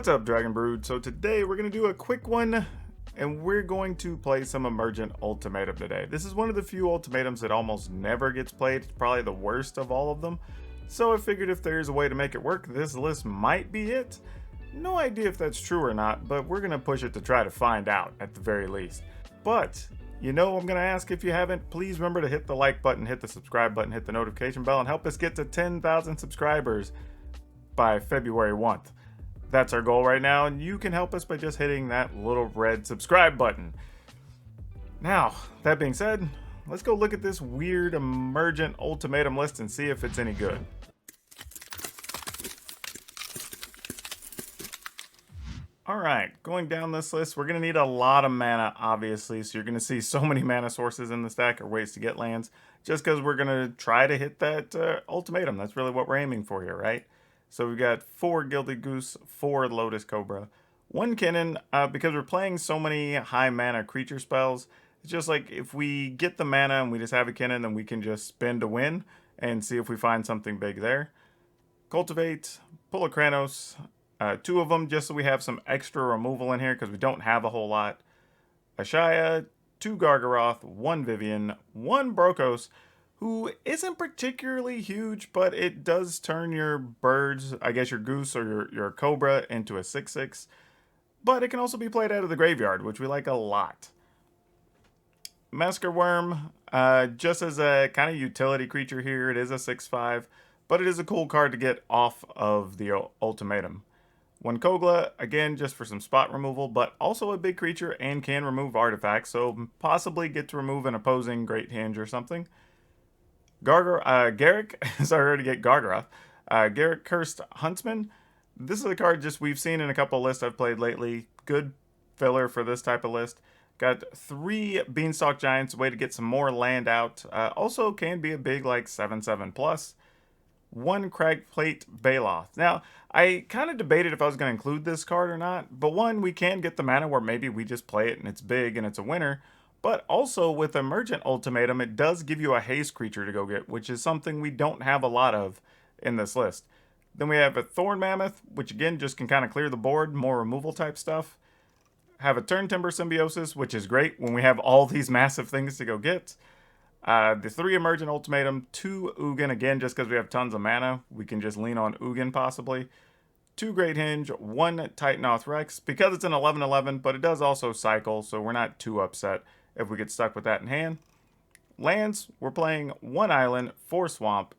What's up, Dragon Brood? So today we're going to do a quick one, and we're going to play some Emergent Ultimatum today. This is one of the few ultimatums that almost never gets played. It's probably the worst of all of them. So I figured if there's a way to make it work, this list might be it. No idea if that's true or not, but we're going to push it to try to find out at the very least. But, you know, I'm going to ask, if you haven't, please remember to hit the like button, hit the subscribe button, hit the notification bell, and help us get to 10,000 subscribers by February 1st. That's our goal right now, and you can help us by just hitting that little red subscribe button. Now, that being said, let's go look at this weird Emergent Ultimatum list and see if it's any good. Alright, going down this list, we're going to need a lot of mana, obviously, so you're going to see so many mana sources in the stack, or ways to get lands, just because we're going to try to hit that ultimatum. That's really what we're aiming for here, right? So we've got 4 Gilded Goose, 4 Lotus Cobra, 1 Kinnan. Because we're playing so many high mana creature spells, it's just like if we get the mana and we just have a Kinnan, then we can just spin to win and see if we find something big there. Cultivate, pull a Kranos, 2 of them just so we have some extra removal in here because we don't have a whole lot. Ashaya, 2 Gargaroth, 1 Vivian, 1 Brokos, who isn't particularly huge, but it does turn your birds, I guess your goose or your cobra, into a 6/6. But it can also be played out of the graveyard, which we like a lot. Masker Worm, just as a kind of utility creature here, it is a 6/5, but it is a cool card to get off of the ultimatum. 1 Kogla, again, just for some spot removal, but also a big creature and can remove artifacts, so possibly get to remove an opposing Great Hinge or something. Garrick, sorry to get Gargaroth. Garrick Cursed Huntsman. This is a card just we've seen in a couple of lists I've played lately. Good filler for this type of list. Got 3 Beanstalk Giants, a way to get some more land out. Also can be a big like 7/7 plus. 1 Cragplate Baloth. Now, I kind of debated if I was going to include this card or not, but 1, we can get the mana where maybe we just play it and it's big and it's a winner. But also with Emergent Ultimatum, it does give you a haste creature to go get, which is something we don't have a lot of in this list. Then we have a Thorn Mammoth, which again just can kind of clear the board, more removal type stuff. Have a Turn Timber Symbiosis, which is great when we have all these massive things to go get. The 3 Emergent Ultimatum, 2 Ugin, again just because we have tons of mana, we can just lean on Ugin possibly. 2 Great Hinge, 1 Titanoth Rex, because it's an 11/11, but it does also cycle, so we're not too upset if we get stuck with that in hand. Lands, we're playing 1 Island, 4 Swamp,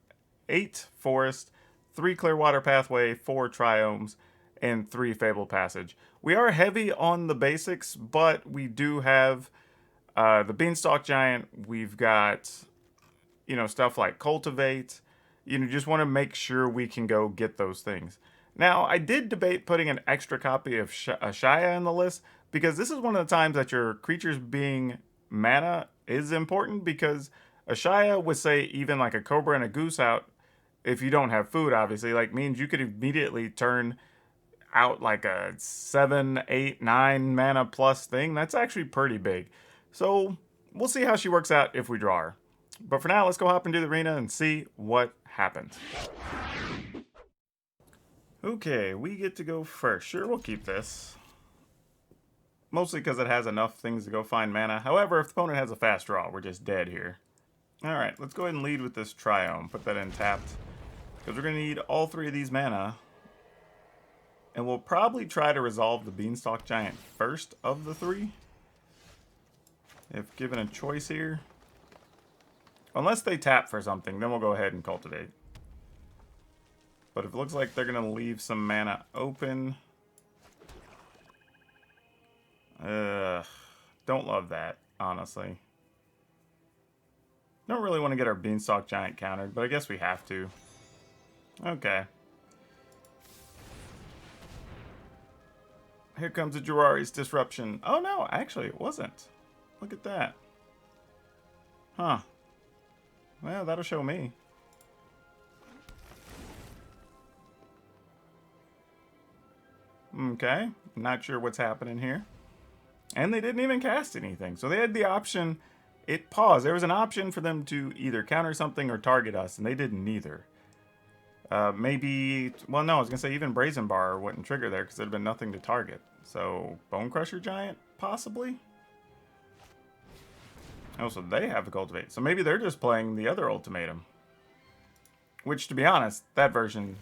8 Forest, 3 Clearwater Pathway, 4 Triomes, and 3 Fabled Passage. We are heavy on the basics, but we do have the Beanstalk Giant. We've got, stuff like Cultivate. Just want to make sure we can go get those things. Now, I did debate putting an extra copy of Ashaya in the list, because this is one of the times that your creatures being mana is important, because Ashaya would say even like a Cobra and a Goose out, if you don't have food, obviously, like means you could immediately turn out like a 7, 8, 9 mana plus thing. That's actually pretty big. So we'll see how she works out if we draw her. But for now, let's go hop into the arena and see what happens. Okay, we get to go first. Sure, we'll keep this. Mostly because it has enough things to go find mana. However, if the opponent has a fast draw, we're just dead here. Alright, let's go ahead and lead with this Triome. Put that in tapped. Because we're going to need all 3 of these mana. And we'll probably try to resolve the Beanstalk Giant first of the 3. If given a choice here. Unless they tap for something, then we'll go ahead and Cultivate. But if it looks like they're going to leave some mana open... don't love that, honestly. Don't really want to get our Beanstalk Giant countered, but I guess we have to. Okay. Here comes a Jiraiya's Disruption. Oh no, actually it wasn't. Look at that. Huh. Well, that'll show me. Okay, not sure what's happening here. And they didn't even cast anything. So they had the option, it paused. There was an option for them to either counter something or target us, and they did neither. Maybe, well, no, I was going to say even Brazen Bar wouldn't trigger there because there'd been nothing to target. So, Bone Crusher Giant, possibly? Oh, so they have the Cultivate. So maybe they're just playing the other Ultimatum. Which, to be honest, that version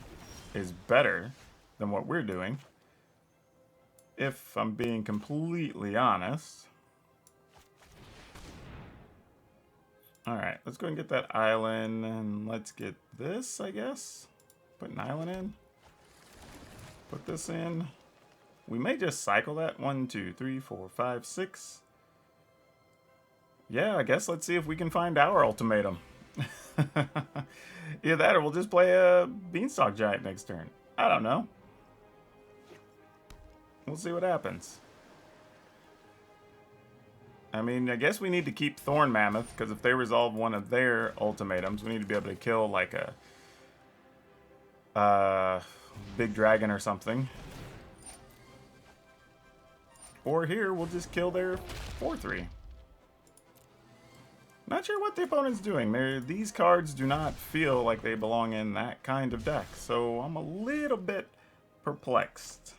is better than what we're doing. If I'm being completely honest. Alright, let's go and get that island, and let's get this, I guess. Put an island in. Put this in. We may just cycle that. 1, 2, 3, 4, 5, 6. Yeah, I guess let's see if we can find our ultimatum. Either that or we'll just play a Beanstalk Giant next turn. I don't know. We'll see what happens. I mean, I guess we need to keep Thorn Mammoth, because if they resolve one of their ultimatums, we need to be able to kill, like, a big dragon or something. Or here, we'll just kill their 4-3. Not sure what the opponent's doing. These cards do not feel like they belong in that kind of deck, so I'm a little bit perplexed.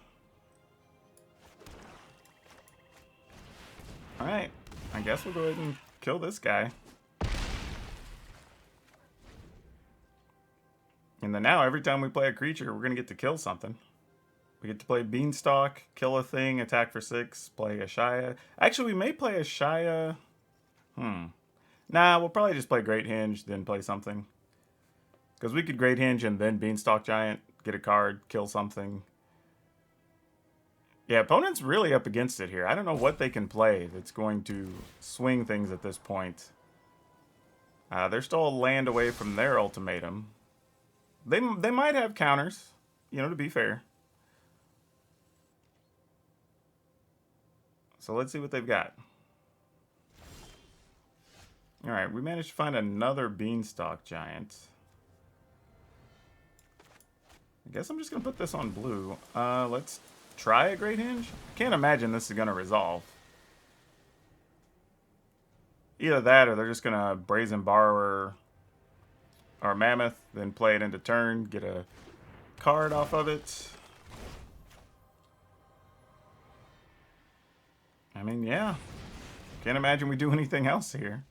Alright, I guess we'll go ahead and kill this guy. And then now, every time we play a creature, we're going to get to kill something. We get to play Beanstalk, kill a thing, attack for 6, play a Shia. Actually, we may play a Shia. Nah, we'll probably just play Great Hinge, then play something. Because we could Great Hinge and then Beanstalk Giant, get a card, kill something. Yeah, opponent's really up against it here. I don't know what they can play that's going to swing things at this point. They're still a land away from their ultimatum. They might have counters, you know, to be fair. So let's see what they've got. Alright, we managed to find another Beanstalk Giant. I guess I'm just going to put this on blue. Let's try a Great Hinge. Can't imagine this is going to resolve. Either that or they're just going to Brazen Borrower or Mammoth, then play it into turn, get a card off of it. I mean, yeah. Can't imagine we do anything else here.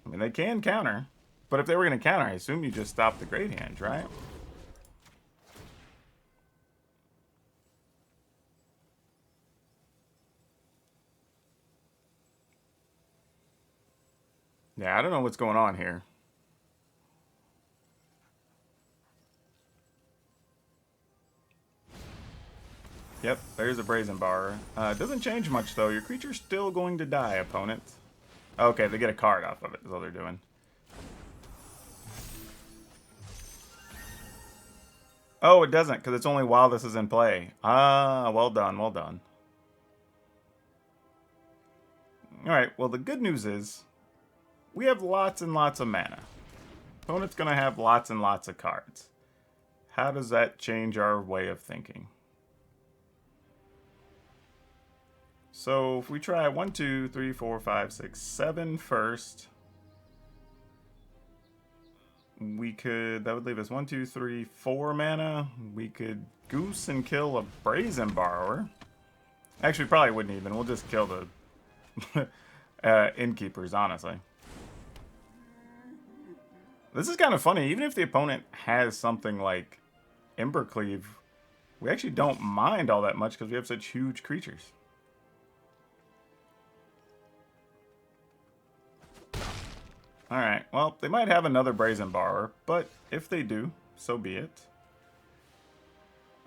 I mean, they can counter. But if they were going to counter, I assume you just stop the Great Hinge, right? Yeah, I don't know what's going on here. Yep, there's a Brazen Bar. It doesn't change much, though. Your creature's still going to die, opponent. Okay, they get a card off of it, is all they're doing. Oh, it doesn't, because it's only while this is in play. Ah, well done, well done. Alright, well, the good news is we have lots and lots of mana. Opponent's going to have lots and lots of cards. How does that change our way of thinking? So if we try 1, 2, 3, 4, 5, 6, 7 first, we could, that would leave us 1, 2, 3, 4 mana. We could Goose and kill a Brazen Borrower. Actually, probably wouldn't even. We'll just kill the Innkeepers, honestly. This is kind of funny. Even if the opponent has something like Embercleave, we actually don't mind all that much because we have such huge creatures. Alright, well, they might have another Brazen Borrower, but if they do, so be it.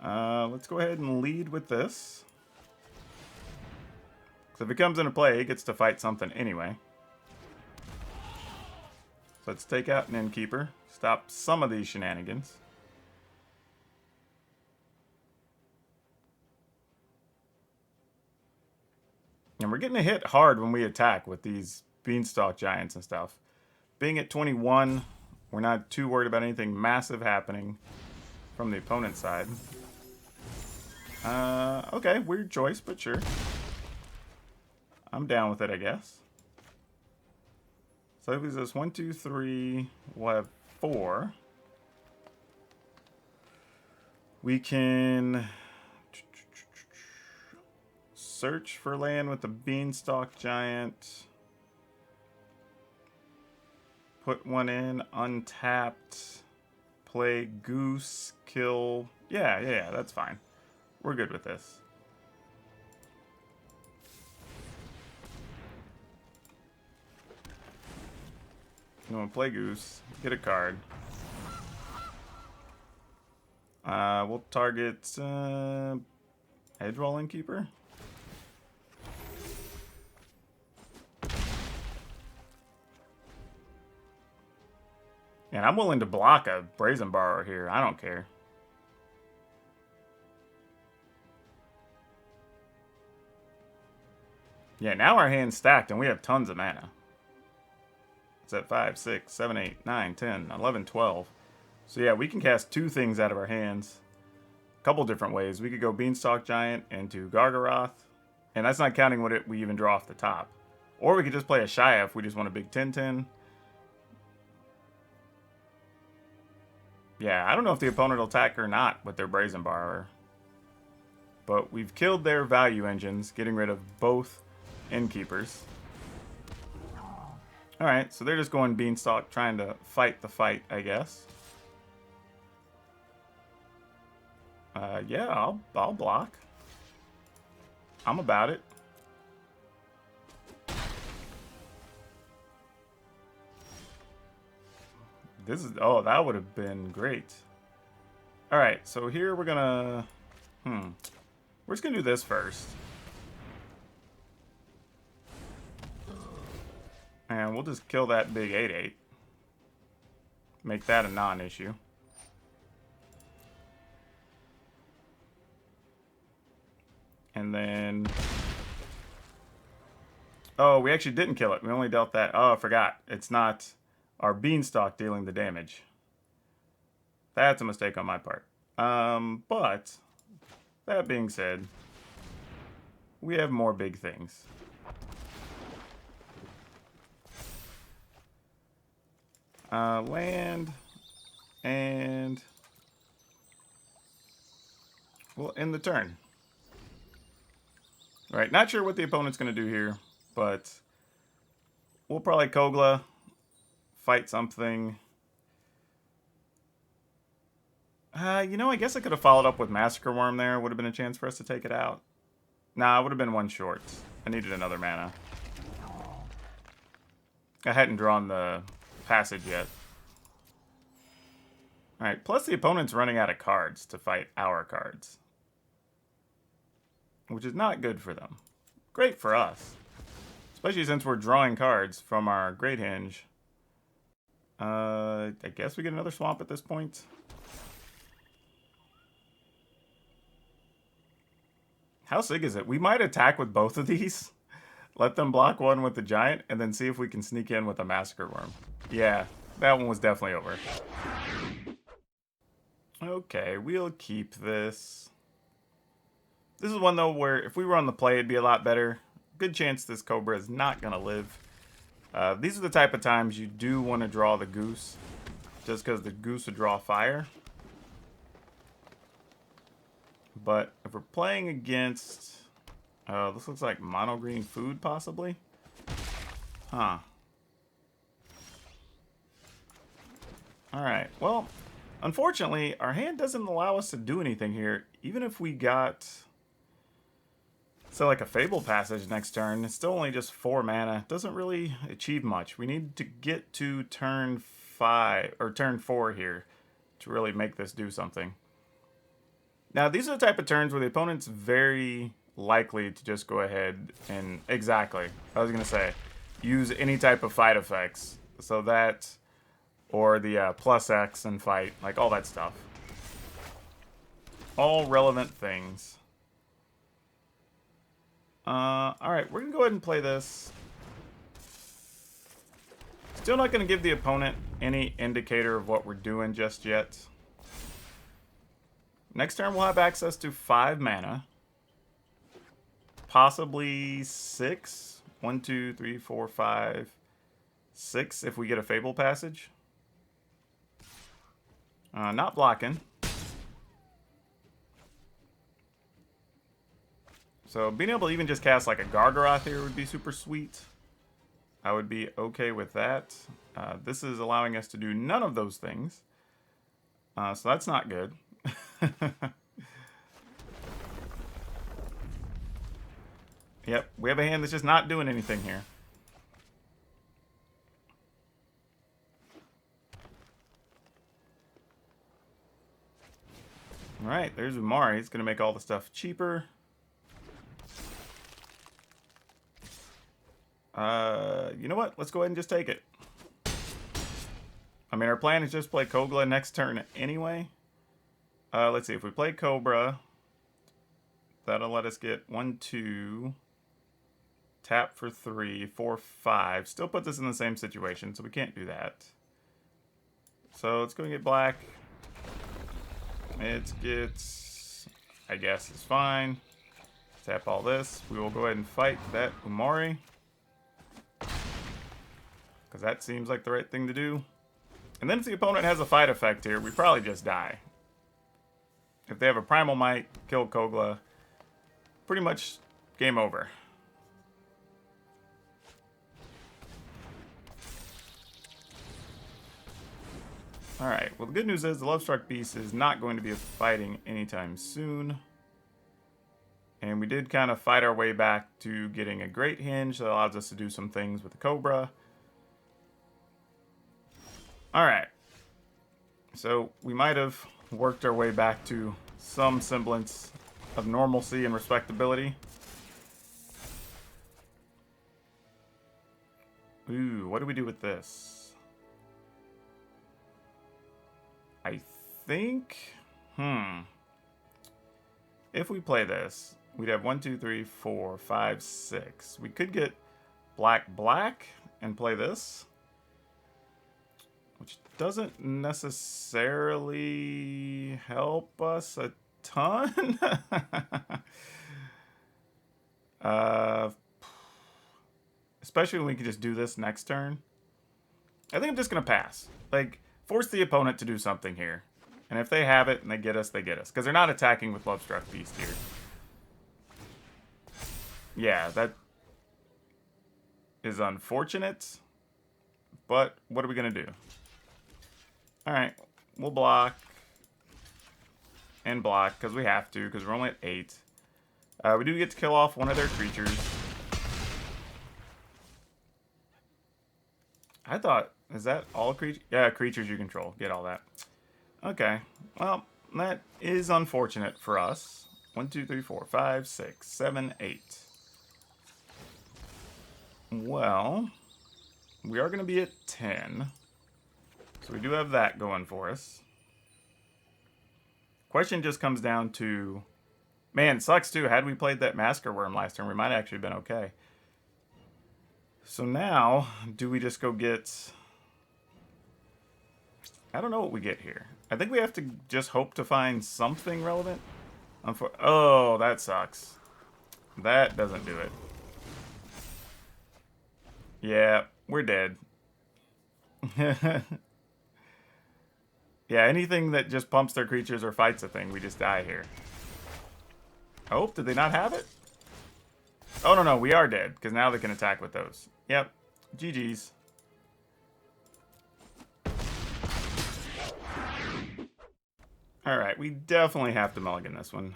Let's go ahead and lead with this. Because if it comes into play, it gets to fight something anyway. So let's take out an Innkeeper, stop some of these shenanigans. And we're getting hit hard when we attack with these Beanstalk Giants and stuff. Being at 21, we're not too worried about anything massive happening from the opponent's side. Okay, weird choice, but sure. I'm down with it, I guess. So that leaves us 1, 2, 3. We'll have 4, we can search for land with the Beanstalk Giant. Put one in, untapped. Play Goose, kill. Yeah, that's fine. We're good with this. You want to play Goose, get a card. We'll target Edgewall Innkeeper. And I'm willing to block a Brazen Borrower here. I don't care. Yeah, now our hand's stacked and we have tons of mana. It's at 5, 6, 7, 8, 9, 10, 11, 12. So yeah, we can cast 2 things out of our hands. A couple different ways. We could go Beanstalk Giant into Gargaroth. And that's not counting what we even draw off the top. Or we could just play a Shia if we just want a big 10-10. Yeah, I don't know if the opponent will attack or not with their Brazen Borrower. But we've killed their value engines, getting rid of both Innkeepers. Alright, so they're just going Beanstalk, trying to fight the fight, I guess. Yeah, I'll block. I'm about it. This is... Oh, that would have been great. Alright, so here we're gonna... We're just gonna do this first. And we'll just kill that big 8/8. Make that a non-issue. And then... Oh, we actually didn't kill it. We only dealt that... Oh, I forgot. It's not our Beanstalk dealing the damage. That's a mistake on my part. But... That being said... We have more big things. Land, and we'll end the turn. All right, not sure what the opponent's going to do here, but we'll probably Kogla, fight something. You know, I guess I could have followed up with Massacre Worm there. Would have been a chance for us to take it out. Nah, it would have been one short. I needed another mana. I hadn't drawn the passage yet. Alright, plus the opponent's running out of cards to fight our cards. Which is not good for them. Great for us. Especially since we're drawing cards from our Great Hinge. I guess we get another swamp at this point. How sick is it? We might attack with both of these. Let them block one with the giant, and then see if we can sneak in with a Massacre Worm. Yeah, that one was definitely over. Okay, we'll keep this. This is one, though, where if we were on the play, it'd be a lot better. Good chance this Cobra is not going to live. These are the type of times you do want to draw the Goose, just because the Goose would draw fire. But if we're playing against... this looks like mono green food, possibly. Huh. Alright, well, unfortunately, our hand doesn't allow us to do anything here. Even if we got, say, like a Fable Passage next turn, it's still only just 4 mana. It doesn't really achieve much. We need to get to turn 5, or turn 4 here, to really make this do something. Now, these are the type of turns where the opponent's very likely to just go ahead and... Exactly. I was going to say, use any type of fight effects. So that, or the plus X and fight, like all that stuff. All relevant things. Alright, we're going to go ahead and play this. Still not going to give the opponent any indicator of what we're doing just yet. Next turn, we'll have access to 5 mana. Possibly 6. 1, 2, 3, 4, 5, 6 if we get a Fable Passage. Not blocking. So being able to even just cast like a Gargaroth here would be super sweet. I would be okay with that. This is allowing us to do none of those things. So that's not good. Yep, we have a hand that's just not doing anything here. Alright, there's Umari. He's going to make all the stuff cheaper. You know what? Let's go ahead and just take it. I mean, our plan is just play Kogla next turn anyway. Let's see. If we play Cobra, that'll let us get 1, 2, tap for 3, 4, 5. Still puts us in the same situation, so we can't do that. So let's go and get black. It gets, I guess, is fine. Tap all this. We will go ahead and fight that Umari, because that seems like the right thing to do. And then if the opponent has a fight effect here, we probably just die. If they have a Primal Might, kill Kogla, pretty much game over. Alright, well the good news is the Lovestruck Beast is not going to be fighting anytime soon. And we did kind of fight our way back to getting a Great Hinge that allows us to do some things with the Cobra. Alright, so we might have worked our way back to some semblance of normalcy and respectability. Ooh, what do we do with this? I think, if we play this, we'd have 1, 2, 3, 4, 5, 6. We could get black and play this, which doesn't necessarily help us a ton. Especially when we can just do this next turn. I think I'm just going to pass. Like, force the opponent to do something here. And if they have it and they get us, they get us. Because they're not attacking with Lovestruck Beast here. Yeah, that is unfortunate. But what are we going to do? Alright, we'll block. And block, because we have to, because we're only at 8. We do get to kill off one of their creatures. I thought, is that all creatures? Yeah, creatures you control. Get all that. Okay. Well, that is unfortunate for us. 1, 2, 3, 4, 5, 6, 7, 8. Well, we are going to be at 10. So we do have that going for us. Question just comes down to, man, it sucks too. Had we played that Masker Worm last turn, we might have actually been okay. So now, do we just go get... I don't know what we get here. I think we have to just hope to find something relevant. Oh, that sucks. That doesn't do it. Yeah, we're dead. Yeah, anything that just pumps their creatures or fights a thing, we just die here. Oh, did they not have it? Oh, no, we are dead, because now they can attack with those. Yep, GG's. Alright, we definitely have to mulligan this one.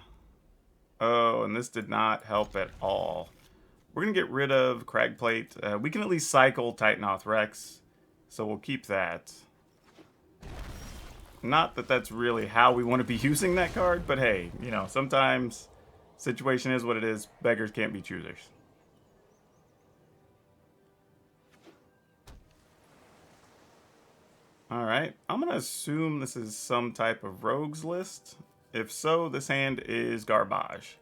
Oh, and this did not help at all. We're going to get rid of Cragplate. We can at least cycle Titanoth Rex, so we'll keep that. Not that that's really how we want to be using that card, but hey, you know, sometimes situation is what it is. Beggars can't be choosers. Alright, I'm going to assume this is some type of rogues list. If so, this hand is garbage.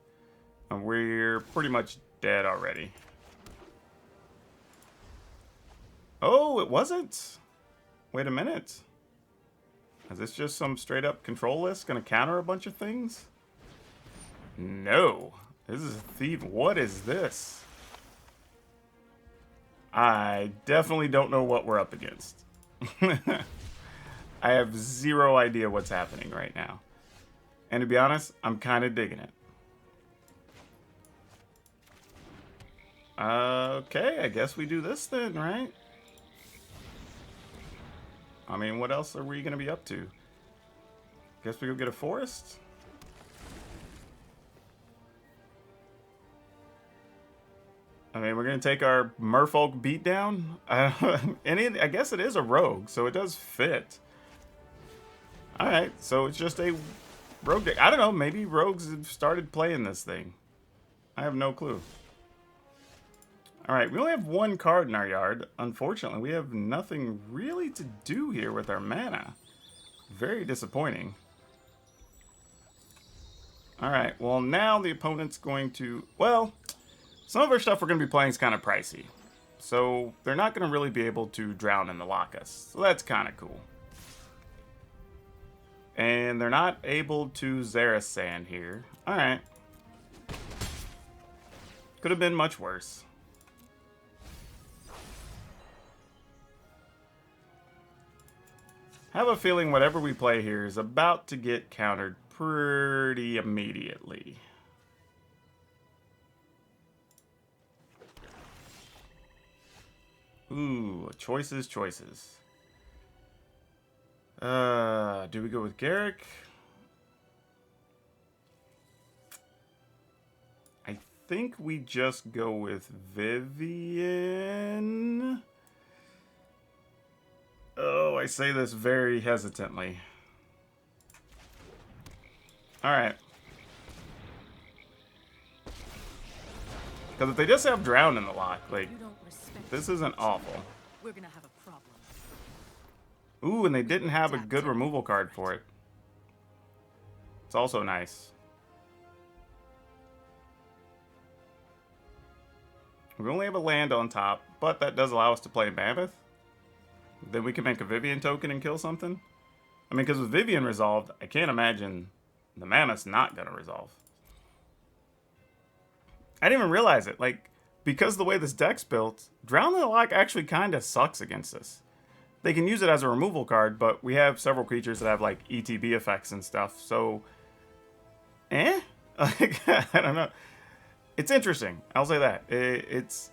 And we're pretty much dead already. Oh, it wasn't? Wait a minute. Is this just some straight up control list going to counter a bunch of things? No. This is a thief. What is this? I definitely don't know what we're up against. I have zero idea what's happening right now. And to be honest, I'm kind of digging it. Okay, I guess we do this then, right? I mean, what else are we going to be up to? Guess we go get a forest? I mean, we're going to take our merfolk beatdown? And I guess it is a rogue, so it does fit. Alright, so it's just a rogue deck. I don't know, maybe rogues have started playing this thing. I have no clue. Alright, we only have one card in our yard. Unfortunately, we have nothing really to do here with our mana. Very disappointing. Alright, well now the opponent's going to... Well, some of our stuff we're going to be playing is kind of pricey. So they're not going to really be able to drown in the Locust. So that's kind of cool. And they're not able to Xerath Sand here. Alright. Could have been much worse. I have a feeling whatever we play here is about to get countered pretty immediately. Ooh, choices. Do we go with Garrick? I think we just go with Vivian. Oh, I say this very hesitantly. Alright. Because if they just have Drown in the lock, like, this isn't awful. We're gonna have a problem. Ooh, and they didn't have a good removal card for it. It's also nice. We only have a land on top, but that does allow us to play Mammoth. Then we can make a Vivian token and kill something. I mean, because with Vivian resolved, I can't imagine the Mammoth's not going to resolve. I didn't even realize it. Like, because of the way this deck's built, Drown in the Lock actually kind of sucks against us. They can use it as a removal card, but we have several creatures that have, like, ETB effects and stuff, so... Like, I don't know. It's interesting. I'll say that. It's...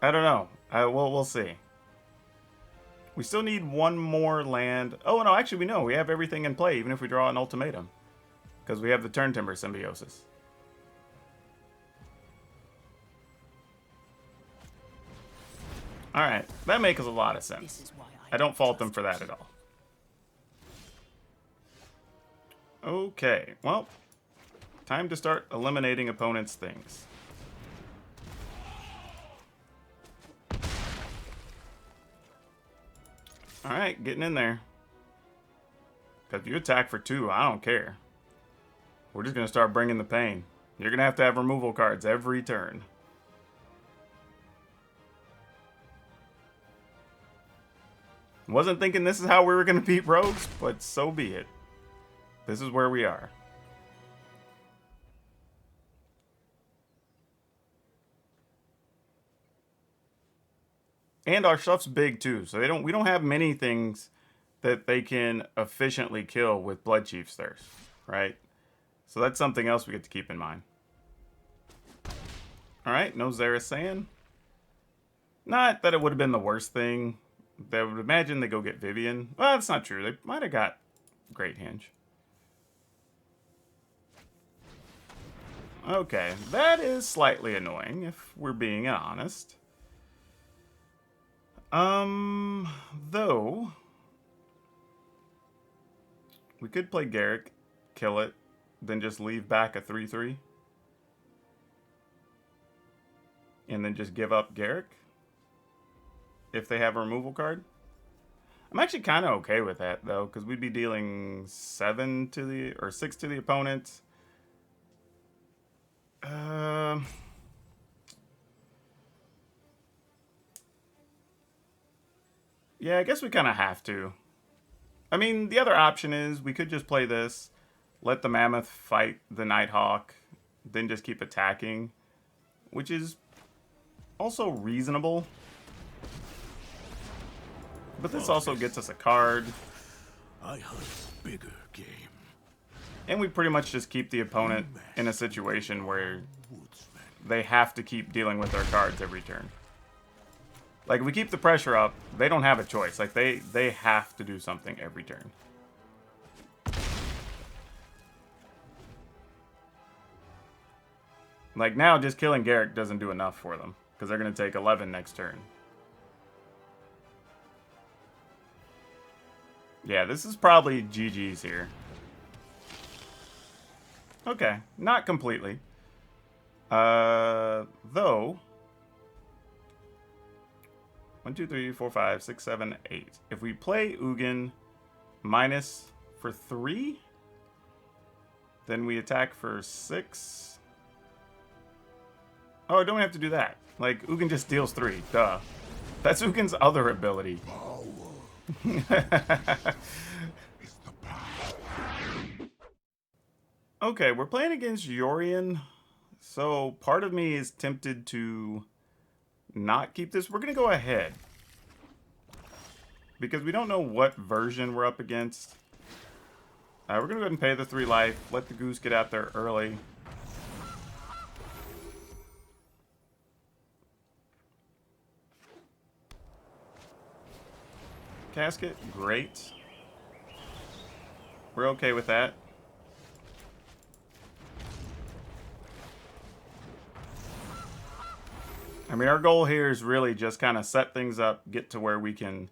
I don't know. We'll see. We still need one more land. Oh, no, actually, we know. We have everything in play, even if we draw an ultimatum. Because we have the Turn Timber Symbiosis. Alright, that makes a lot of sense. I don't fault them for that at all. Okay, well, time to start eliminating opponents' things. Alright, getting in there. Because if you attack for 2, I don't care. We're just going to start bringing the pain. You're going to have removal cards every turn. Wasn't thinking this is how we were going to beat rogues, but so be it. This is where we are. And our stuff's big too, so we don't have many things that they can efficiently kill with Bloodchief's Thirst, right? So that's something else we get to keep in mind. Alright, no Xerath Sand. Not that it would have been the worst thing. They would imagine they go get Vivian. Well, that's not true. They might have got Great Hinge. Okay, that is slightly annoying, if we're being honest. Though... we could play Garrick, kill it, then just leave back a 3/3. And then just give up Garrick. If they have a removal card. I'm actually kind of okay with that, though, because we'd be dealing 6 to the opponent. Yeah, I guess we kind of have to. I mean, the other option is we could just play this, let the Mammoth fight the Nighthawk, then just keep attacking, which is also reasonable. But this also gets us a card. I hunt bigger game. And we pretty much just keep the opponent in a situation where they have to keep dealing with our cards every turn. Like, if we keep the pressure up, they don't have a choice. Like, they have to do something every turn. Like, now just killing Garruk doesn't do enough for them, because they're going to take 11 next turn. Yeah, this is probably GG's here. Okay, not completely. Though... 1, 2, 3, 4, 5, 6, 7, 8. If we play Ugin minus for 3, then we attack for 6. Oh, don't we have to do that? Like, Ugin just deals 3. Duh. That's Ugin's other ability. Okay, we're playing against Yorion. So, part of me is tempted to not keep this. We're going to go ahead. Because we don't know what version we're up against. We're going to go ahead and pay the 3 life. Let the goose get out there early. Casket, great. We're okay with that. I mean, our goal here is really just kind of set things up, get to where we can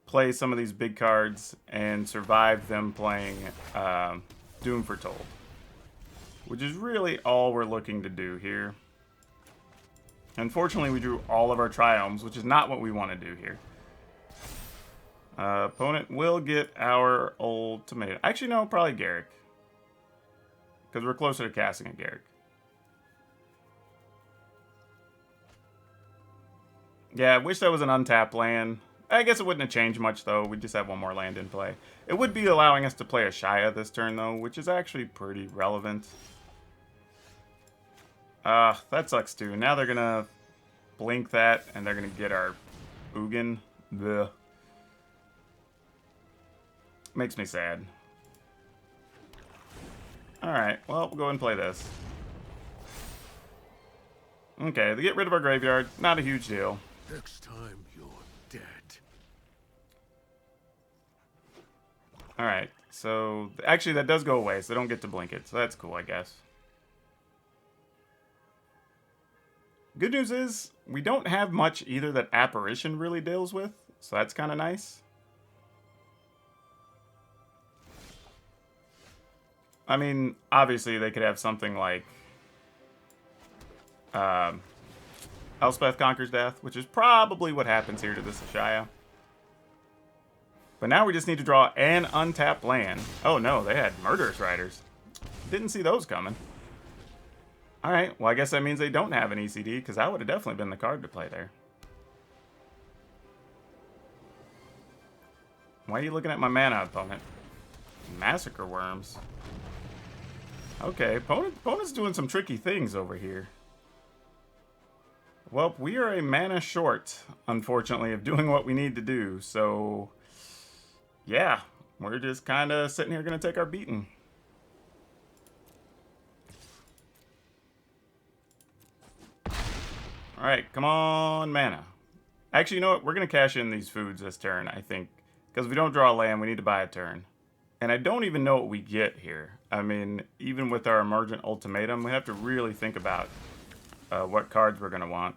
play some of these big cards and survive them playing Doom Foretold. Which is really all we're looking to do here. Unfortunately, we drew all of our Triomes, which is not what we want to do here. Opponent will get our ultimatum. Actually, no, probably Garruk. Because we're closer to casting a Garruk. Yeah, I wish that was an untapped land. I guess it wouldn't have changed much, though. We just have one more land in play. It would be allowing us to play a Shaya this turn, though, which is actually pretty relevant. That sucks, too. Now they're going to blink that, and they're going to get our Ugin. Blech. Makes me sad. Alright, well, we'll go and play this. Okay, they get rid of our graveyard. Not a huge deal. Next time you're dead. Alright, so... Actually, that does go away, so they don't get to blink it. So that's cool, I guess. Good news is, we don't have much either that Apparition really deals with. So that's kind of nice. I mean, obviously they could have something like Elspeth Conquers Death, which is probably what happens here to this Ashaya. But now we just need to draw an untapped land. Oh no, they had Murderous Riders. Didn't see those coming. Alright, well I guess that means they don't have an ECD, because that would have definitely been the card to play there. Why are you looking at my mana, opponent? Massacre Worms. Okay, opponent's doing some tricky things over here. Well, we are a mana short, unfortunately, of doing what we need to do. So, yeah, we're just kind of sitting here going to take our beating. All right, come on, mana. Actually, you know what? We're going to cash in these foods this turn, I think. Because if we don't draw a land, we need to buy a turn. And I don't even know what we get here. I mean, even with our Emergent Ultimatum, we have to really think about what cards we're going to want.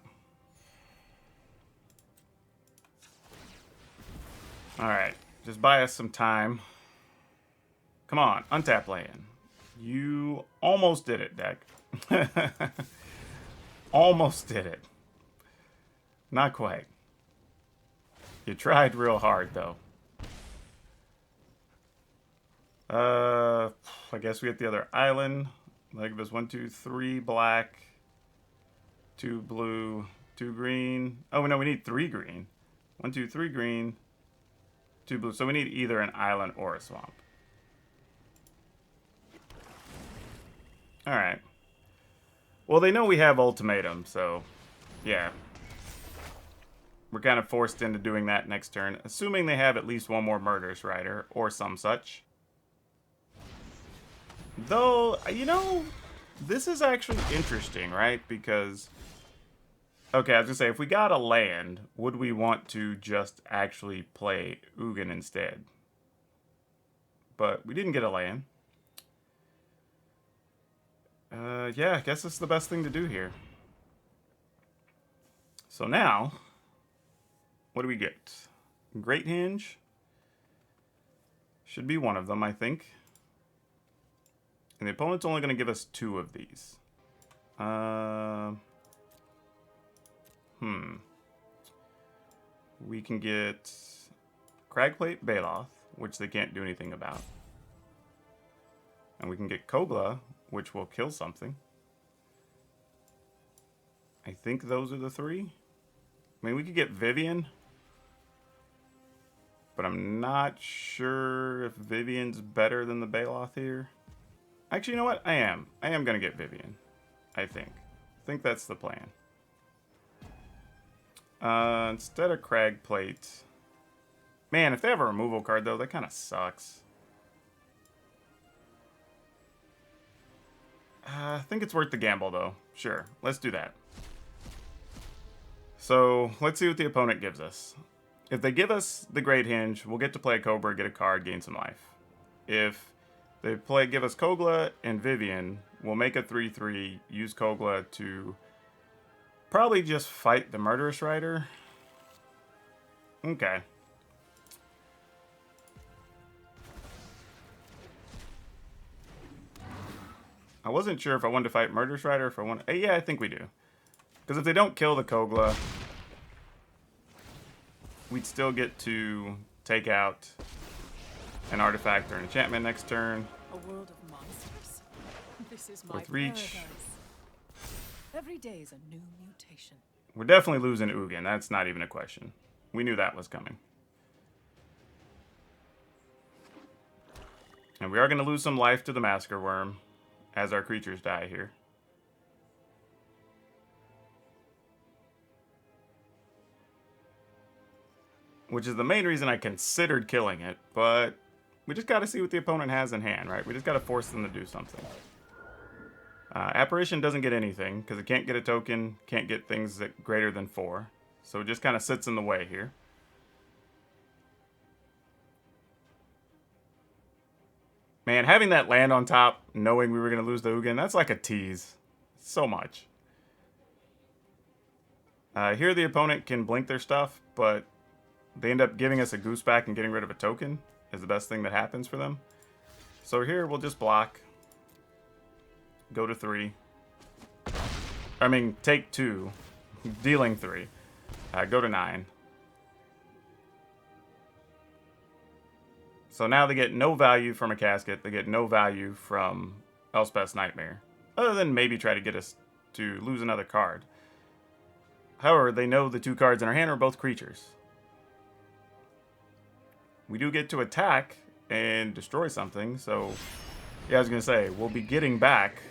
Alright, just buy us some time. Come on, untap land. You almost did it, deck. Almost did it. Not quite. You tried real hard, though. I guess we get the other island. Like this 1, 2, 3 black, 2 blue, 2 green. Oh no, we need 3 green. 1, 2, 3 green, 2 blue. So we need either an island or a swamp. All right. Well, they know we have ultimatum, so yeah. we're kind of forced into doing that next turn, assuming they have at least one more Murderous Rider or some such. Though, you know, this is actually interesting, right? Because, okay, I was gonna say, if we got a land, would we want to just actually play Ugin instead? But we didn't get a land. Yeah, I guess it's the best thing to do here. So now, what do we get? Great Hinge. Should be one of them, I think. And the opponent's only going to give us 2 of these. We can get Cragplate Baloth, which they can't do anything about. And we can get Kogla, which will kill something. I think those are the 3. I mean, we could get Vivian. But I'm not sure if Vivian's better than the Baloth here. Actually, you know what? I am going to get Vivian. I think that's the plan. Instead of Cragplate. Man, if they have a removal card, though, that kind of sucks. I think it's worth the gamble, though. Sure, let's do that. So, let's see what the opponent gives us. If they give us the Great Hinge, we'll get to play a Cobra, get a card, gain some life. If they give us Kogla and Vivian, we'll make a 3/3, use Kogla to probably just fight the Murderous Rider. Okay. I wasn't sure if I wanted to fight Murderous Rider, if I want. Yeah, I think we do. Because if they don't kill the Kogla, we'd still get to take out an artifact or an enchantment next turn. A world of monsters. This is my With reach. paradise. Every day is a new mutation. We're definitely losing Ugin. That's not even a question. We knew that was coming. And we are going to lose some life to the Massacre Worm as our creatures die here. Which is the main reason I considered killing it, but we just got to see what the opponent has in hand, right? We just got to force them to do something. Apparition doesn't get anything, because it can't get a token, can't get things that greater than 4. So it just kind of sits in the way here. Man, having that land on top, knowing we were going to lose the Ugin, that's like a tease. So much. Here the opponent can blink their stuff, but they end up giving us a goose back and getting rid of a token is the best thing that happens for them. So here we'll just block. Go to 3. I mean, take 2. Dealing 3. Go to 9. So now they get no value from a casket. They get no value from Elspeth's Nightmare. Other than maybe try to get us to lose another card. However, they know the 2 cards in our hand are both creatures. We do get to attack and destroy something, so yeah, I was going to say, we'll be getting back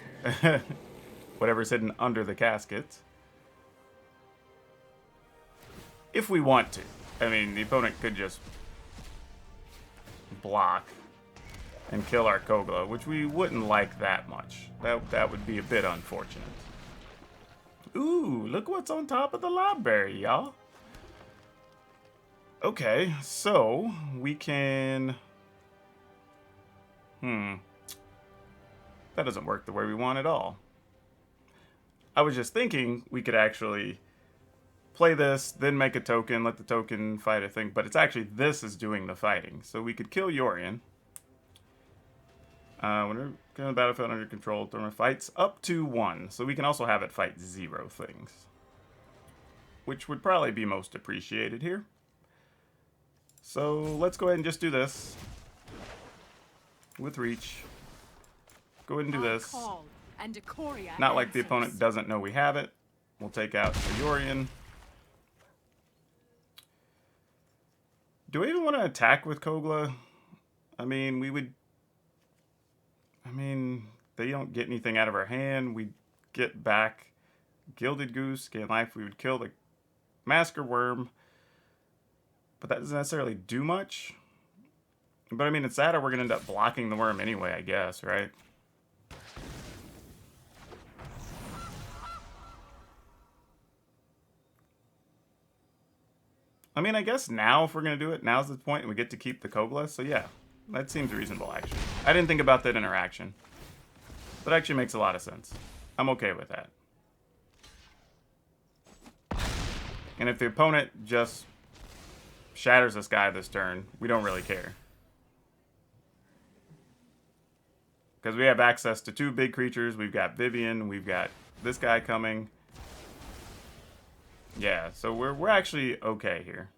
whatever's hidden under the casket. If we want to. I mean, the opponent could just block and kill our Kogla, which we wouldn't like that much. That would be a bit unfortunate. Ooh, look what's on top of the library, y'all. Okay, so we can... That doesn't work the way we want at all. I was just thinking we could actually play this, then make a token, let the token fight a thing, but it's actually this is doing the fighting. So we could kill Yorion. Whenever on the battlefield under control, tournament fights up to 1. So we can also have it fight 0 things. Which would probably be most appreciated here. So let's go ahead and just do this. With reach. Go ahead and do this. Not like the opponent doesn't know we have it. We'll take out the Yorion. Do we even want to attack with Kogla? I mean, we would... I mean, they don't get anything out of our hand. We get back Gilded Goose, gain life. We would kill the Massacre Worm. but that doesn't necessarily do much. But I mean, it's that or we're going to end up blocking the worm anyway, I guess, right? I mean, I guess now if we're going to do it, now's the point we get to keep the Kogla. So yeah, that seems reasonable, actually. I didn't think about that interaction. That actually makes a lot of sense. I'm okay with that. And if the opponent just shatters this guy this turn, we don't really care. Because we have access to 2 big creatures. We've got Vivian. We've got this guy coming. Yeah, so we're actually okay here.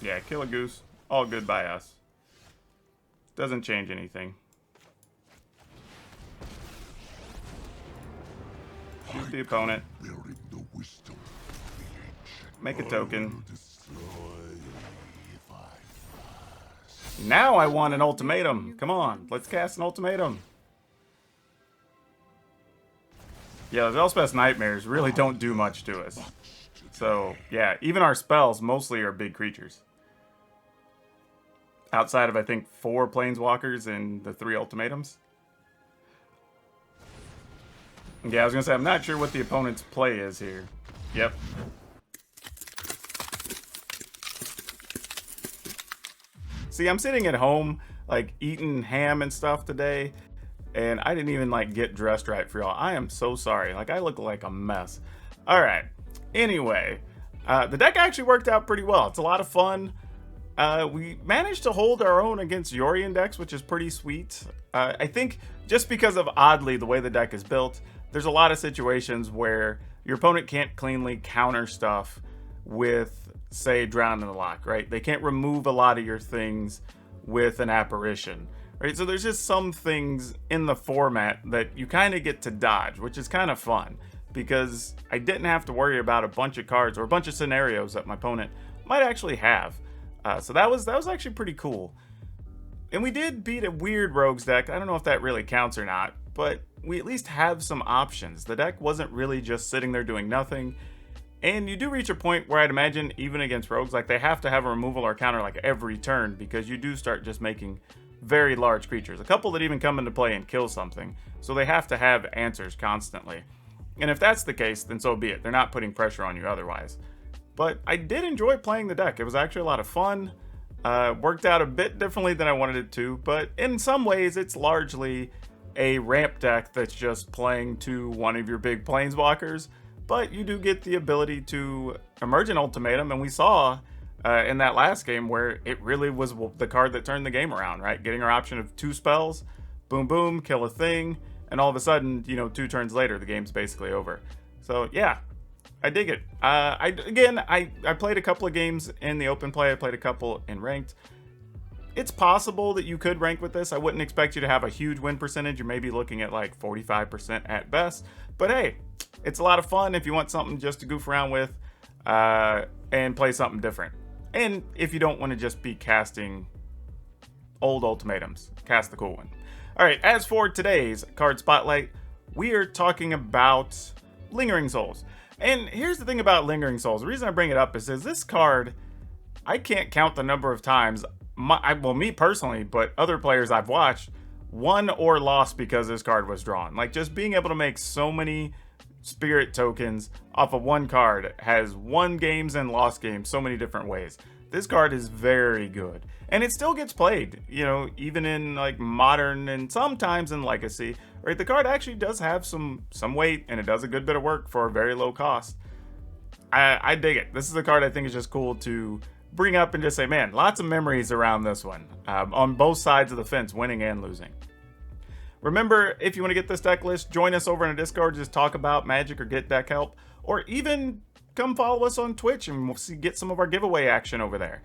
Yeah, kill a goose. All good by us. Doesn't change anything. Shoot the opponent. Make a token. Now I want an ultimatum. Come on, let's cast an ultimatum. Yeah, those Elspeth's Nightmares really don't do much to us. So, yeah, even our spells mostly are big creatures. Outside of, I think, 4 Planeswalkers and the 3 ultimatums. Yeah, I was going to say, I'm not sure what the opponent's play is here. Yep. See, I'm sitting at home, like, eating ham and stuff today. And I didn't even, like, get dressed right for y'all. I am so sorry. Like, I look like a mess. All right. Anyway, the deck actually worked out pretty well. It's a lot of fun. We managed to hold our own against Yorion decks, which is pretty sweet. I think just because of, oddly, the way the deck is built, there's a lot of situations where your opponent can't cleanly counter stuff with, say, Drown in the Loch, right? They can't remove a lot of your things with an Apparition. Right, so there's just some things in the format that you kind of get to dodge, which is kind of fun because I didn't have to worry about a bunch of cards or a bunch of scenarios that my opponent might actually have. So that was actually pretty cool. And we did beat a weird Rogues deck. I don't know if that really counts or not, but we at least have some options. The deck wasn't really just sitting there doing nothing. And you do reach a point where I'd imagine even against Rogues, like they have to have a removal or counter like every turn because you do start just making very large creatures, a couple that even come into play and kill something, so they have to have answers constantly. And if that's the case, then so be it. They're not putting pressure on you otherwise. But I did enjoy playing the deck. It was actually a lot of fun. Worked out a bit differently than I wanted it to, but in some ways it's largely a ramp deck that's just playing to one of your big planeswalkers, but you do get the ability to Emergent Ultimatum, and we saw in that last game where it really was the card that turned the game around, right? Getting our option of 2 spells, boom, boom, kill a thing, and all of a sudden, you know, 2 turns later, the game's basically over. So, yeah, I dig it. I played a couple of games in the open play. I played a couple in ranked. It's possible that you could rank with this. I wouldn't expect you to have a huge win percentage. You may be looking at like 45% at best. But hey, it's a lot of fun if you want something just to goof around with and play something different. And if you don't want to just be casting old ultimatums, cast the cool one. All right, as for today's card spotlight, we are talking about Lingering Souls. And here's the thing about Lingering Souls. The reason I bring it up is this card, I can't count the number of times, me personally, but other players I've watched, won or lost because this card was drawn. Like, just being able to make so many spirit tokens off of one card has won games and lost games so many different ways. This card is very good, and it still gets played, you know, even in like modern and sometimes in legacy, right? The card actually does have some weight, and it does a good bit of work for a very low cost. I dig it. This is a card I think is just cool to bring up and just say, man, lots of memories around this one, on both sides of the fence, winning and losing. Remember, if you want to get this deck list, join us over in a Discord, just talk about Magic or get deck help, or even come follow us on Twitch and we'll get some of our giveaway action over there.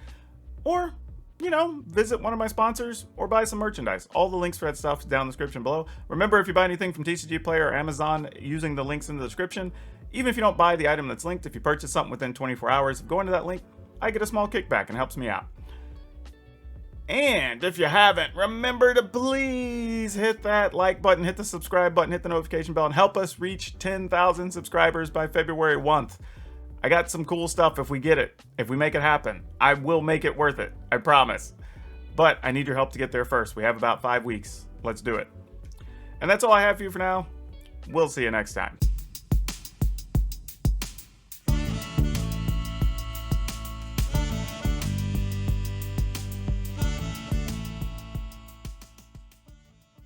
Or, you know, visit one of my sponsors or buy some merchandise. All the links for that stuff is down in the description below. Remember, if you buy anything from TCGPlayer or Amazon using the links in the description, even if you don't buy the item that's linked, if you purchase something within 24 hours of going to that link, I get a small kickback and helps me out. And if you haven't, remember to please hit that like button, hit the subscribe button, hit the notification bell, and help us reach 10,000 subscribers by February 1st. I got some cool stuff if we get it. If we make it happen. I will make it worth it. I promise. But I need your help to get there first. We have about 5 weeks. Let's do it. And that's all I have for you for now. We'll see you next time.